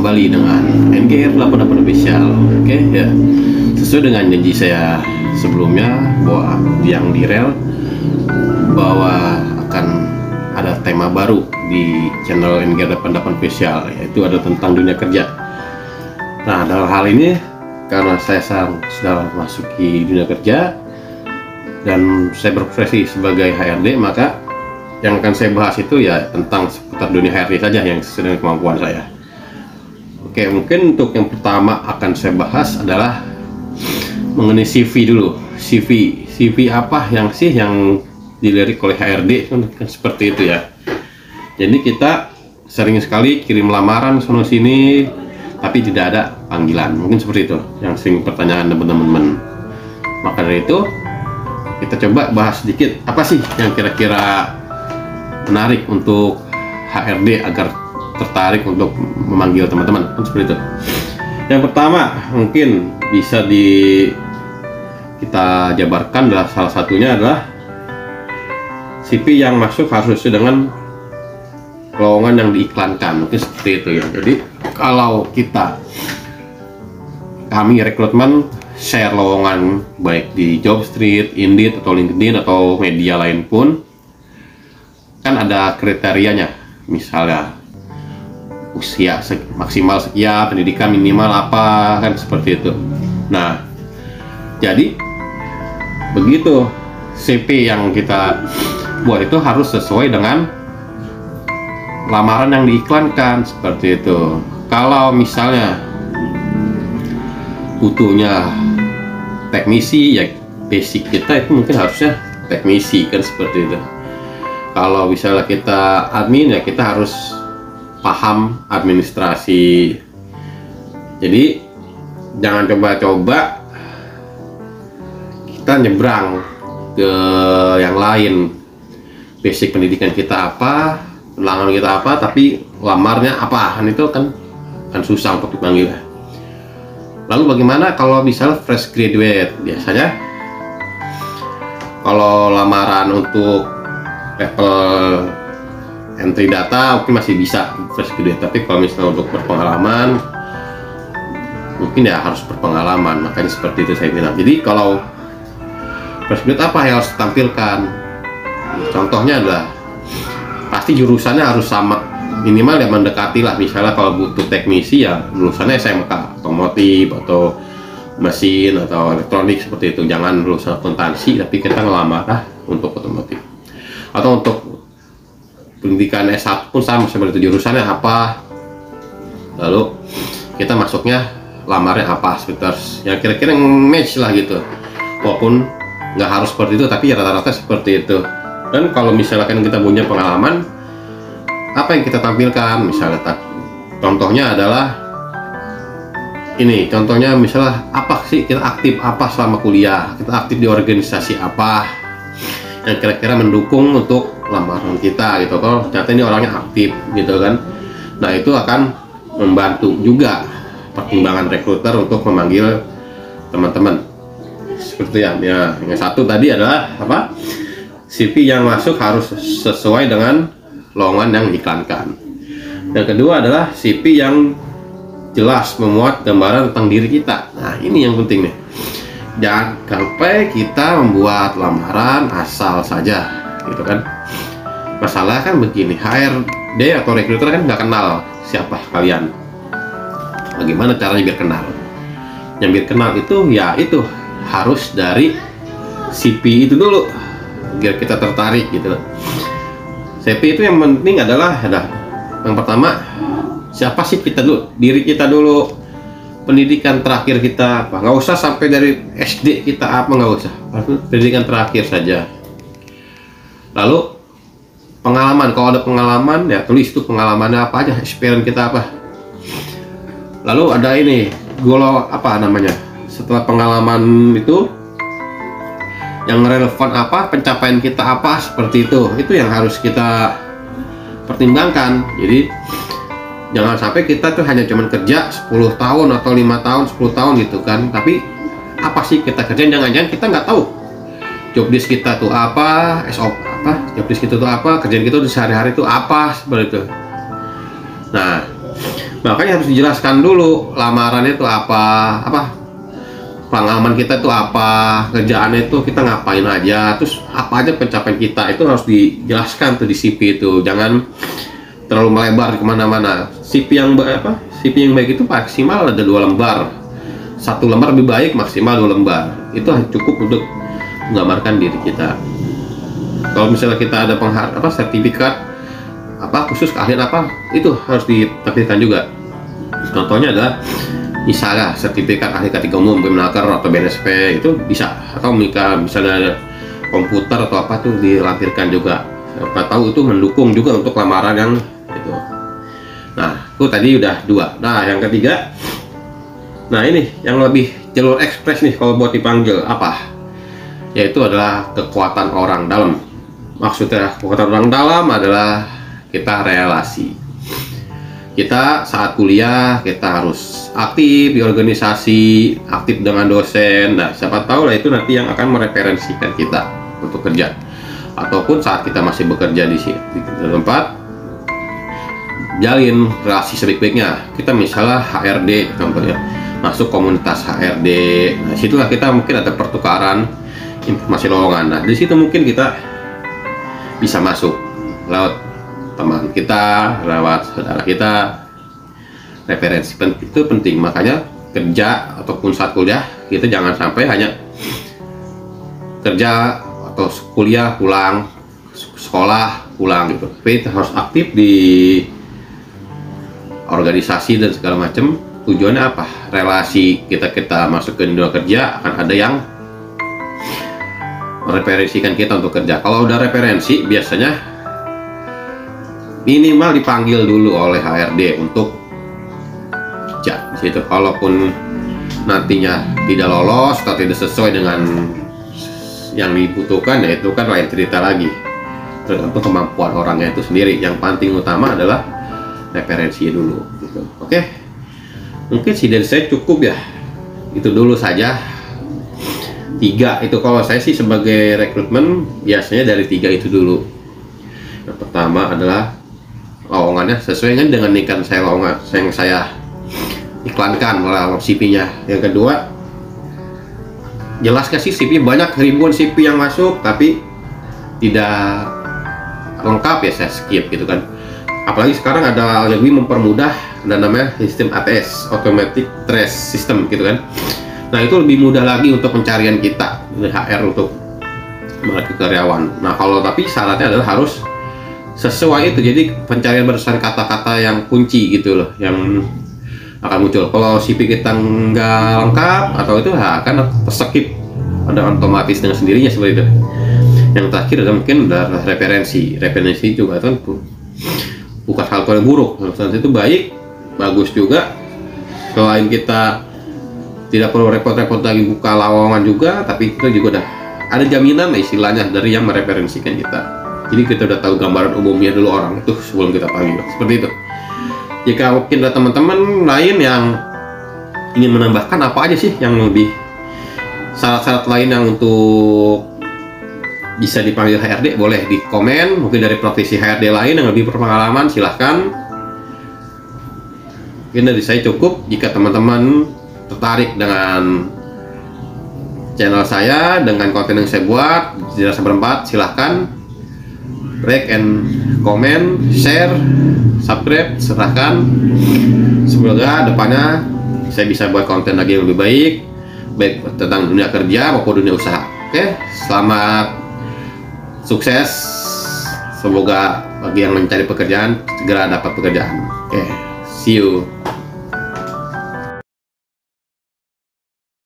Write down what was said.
kembali dengan NGR 88 Official. Oke ya, sesuai dengan janji saya sebelumnya bahwa yang di rel bahwa akan ada tema baru di channel NGR 88 Official, yaitu ada tentang dunia kerja. Nah, dalam hal ini karena saya sudah masuki dunia kerja dan saya berprofesi sebagai HRD, maka yang akan saya bahas itu ya tentang seputar dunia HRD saja yang sesuai dengan kemampuan saya. Oke, mungkin untuk yang pertama akan saya bahas adalah mengenai CV dulu. CV apa yang dilirik oleh HRD kan seperti itu ya. Jadi kita sering sekali kirim lamaran sono sini tapi tidak ada panggilan. Mungkin seperti itu yang sering pertanyaan teman-teman. Maka dari itu kita coba bahas sedikit apa sih yang kira-kira menarik untuk HRD agar tertarik untuk memanggil teman-teman, kan seperti itu. Yang pertama mungkin bisa kita jabarkan adalah salah satunya adalah CV yang masuk harus sesuai dengan lowongan yang diiklankan, mungkin seperti itu ya. Jadi kalau kami rekrutmen share lowongan baik di Jobstreet, Indeed atau LinkedIn atau media lain pun kan ada kriterianya, misalnya usia maksimal sekian, pendidikan minimal apa, kan seperti itu. Nah, jadi begitu CV yang kita buat itu harus sesuai dengan lamaran yang diiklankan, seperti itu. Kalau misalnya butuhnya teknisi, ya basic kita itu mungkin harusnya teknisi, kan seperti itu. Kalau misalnya kita admin, ya kita harus paham administrasi. Jadi jangan coba-coba kita nyebrang ke yang lain. Basic pendidikan kita apa, pelangan kita apa, tapi lamarnya apa, kan itu kan susah untuk dipanggil. Lalu bagaimana kalau misalnya fresh graduate? Biasanya kalau lamaran untuk level entry data mungkin masih bisa fresh graduate, tapi kalau misalnya untuk berpengalaman mungkin ya harus berpengalaman. Makanya seperti itu saya bilang. Jadi kalau fresh graduate apa yang harus ditampilkan? Contohnya adalah pasti jurusannya harus sama, minimal ya mendekati lah. Misalnya kalau butuh teknisi ya lulusannya SMK, otomotif atau mesin atau elektronik, seperti itu. Jangan lulusan akuntansi tapi kita ngelamar untuk otomotif. Atau untuk pendidikan S1 pun sama seperti itu, jurusannya apa, lalu kita masuknya lamarnya apa, seperti yang kira-kira match lah gitu. Walaupun nggak harus seperti itu, tapi ya rata-rata seperti itu. Dan kalau misalkan kita punya pengalaman, apa yang kita tampilkan? Misalnya contohnya adalah ini, contohnya misalnya apa sih kita aktif apa selama kuliah, kita aktif di organisasi apa yang kira-kira mendukung untuk lamaran kita gitu. Kalau ternyata ini orangnya aktif gitu kan, nah itu akan membantu juga pertimbangan rekruter untuk memanggil teman-teman. Seperti yang satu tadi adalah apa, CV yang masuk harus sesuai dengan lowongan yang diiklankan. Yang kedua adalah CV yang jelas memuat gambaran tentang diri kita. Nah, ini yang penting nih. Jangan sampai kita membuat lamaran asal saja, gitu kan. Masalah kan begini, HRD atau recruiter kan nggak kenal siapa kalian. Bagaimana caranya biar kenal? Yang biar kenal itu ya itu harus dari CV itu dulu, biar kita tertarik gitu. CV itu yang penting adalah yang pertama, siapa sih kita dulu, diri kita dulu. Pendidikan terakhir kita apa, nggak usah sampai dari SD kita apa, nggak usah, pendidikan terakhir saja. Lalu pengalaman, kalau ada pengalaman ya tulis tuh pengalamannya apa aja, experience kita apa. Lalu ada ini apa namanya, setelah pengalaman itu yang relevan apa, pencapaian kita apa, seperti itu yang harus kita pertimbangkan. Jadi jangan sampai kita tuh hanya cuman kerja 10 tahun atau 5 tahun, 10 tahun gitu kan, tapi apa sih kita kerjain, jangan-jangan kita nggak tahu job desk kita tuh apa, SOP apa, job desk kita tuh apa, kerjaan kita tuh sehari-hari tuh apa, seperti itu. Nah, Makanya harus dijelaskan dulu lamarannya itu apa, pengalaman kita itu apa, kerjaannya itu kita ngapain aja, terus apa aja pencapaian kita, itu harus dijelaskan tuh di CV itu. Jangan terlalu melebar kemana-mana. CV yang baik itu maksimal ada 2 lembar, 1 lembar lebih baik maksimal 2 lembar. Itu cukup untuk menggambarkan diri kita. Kalau misalnya kita ada sertifikat khusus keahlian itu harus ditampilkan juga. Contohnya adalah misalnya sertifikat ahli ketika umum, BMNAKER atau BNSP, itu bisa. Atau misalnya ada komputer atau tuh dilampirkan juga. Siapa tahu itu mendukung juga untuk lamaran yang itu. Nah, itu tadi udah 2. Nah, yang ketiga, nah ini yang lebih jalur ekspres nih kalau buat dipanggil yaitu adalah kekuatan orang dalam. Maksudnya kekuatan orang dalam adalah kita relasi. Kita saat kuliah kita harus aktif di organisasi, aktif dengan dosen. Nah, siapa tahu lah itu nanti yang akan mereferensikan kita untuk kerja. Ataupun saat kita masih bekerja di tempat, jalin relasi sebaik-baiknya. Kita misalnya HRD contohnya, masuk komunitas HRD. Nah, situlah kita mungkin ada pertukaran informasi lowongan. Nah, di situ mungkin kita bisa masuk lewat teman kita, lewat saudara kita. Referensi itu penting. Makanya kerja ataupun saat kuliah kita jangan sampai hanya kerja atau kuliah pulang, sekolah pulang gitu. Tapi kita harus aktif di organisasi dan segala macam. Tujuannya apa? Relasi kita masuk ke dunia kerja akan ada yang mereferensikan kita untuk kerja. Kalau udah referensi biasanya minimal dipanggil dulu oleh HRD untuk kerja di situ. Kalaupun nantinya tidak lolos atau tidak sesuai dengan yang dibutuhkan, ya itu kan lain cerita lagi, tergantung kemampuan orangnya itu sendiri. Yang penting utama adalah referensi dulu gitu. Oke, mungkin dari saya cukup ya, itu dulu saja. 3 itu kalau saya sih sebagai rekrutmen biasanya dari 3 itu dulu. Yang pertama adalah lowongannya sesuai dengan ikan saya lowongan yang saya iklankan melalui CV-nya. Yang kedua, jelas kasih CV, banyak ribuan CV yang masuk tapi tidak lengkap, ya saya skip gitu kan. Apalagi sekarang ada lebih mempermudah, dan namanya sistem ATS, Automatic Trace System gitu kan. Nah, itu lebih mudah lagi untuk pencarian kita dari HR untuk merekrut karyawan. Nah, tapi syaratnya adalah harus sesuai itu. Jadi pencarian berdasarkan kata-kata yang kunci gitu loh yang akan muncul. Kalau CV kita nggak lengkap atau itu akan terskip, ada otomatis dengan sendirinya seperti itu. Yang terakhir adalah mungkin udah referensi juga kan bukan hal yang buruk. Referensi itu bagus juga. Selain kita tidak perlu repot-repot lagi buka lowongan juga, tapi kita juga udah ada jaminan istilahnya dari yang mereferensikan kita. Jadi kita udah tahu gambaran umumnya dulu orang itu sebelum kita panggil, seperti itu. Jika mungkin ada teman-teman lain yang ingin menambahkan apa aja sih yang lebih syarat-syarat lain yang untuk bisa dipanggil HRD, boleh di komen. Mungkin dari profesi HRD lain yang lebih berpengalaman, silahkan. Mungkin dari saya cukup. Jika teman-teman tertarik dengan channel saya, dengan konten yang saya buat, Dirasa Berempat, silahkan like and comment, share, subscribe, serahkan. Semoga depannya saya bisa buat konten lagi yang lebih baik tentang dunia kerja maupun dunia usaha. Oke, selamat sukses. Semoga bagi yang mencari pekerjaan segera dapat pekerjaan. Oke, see you.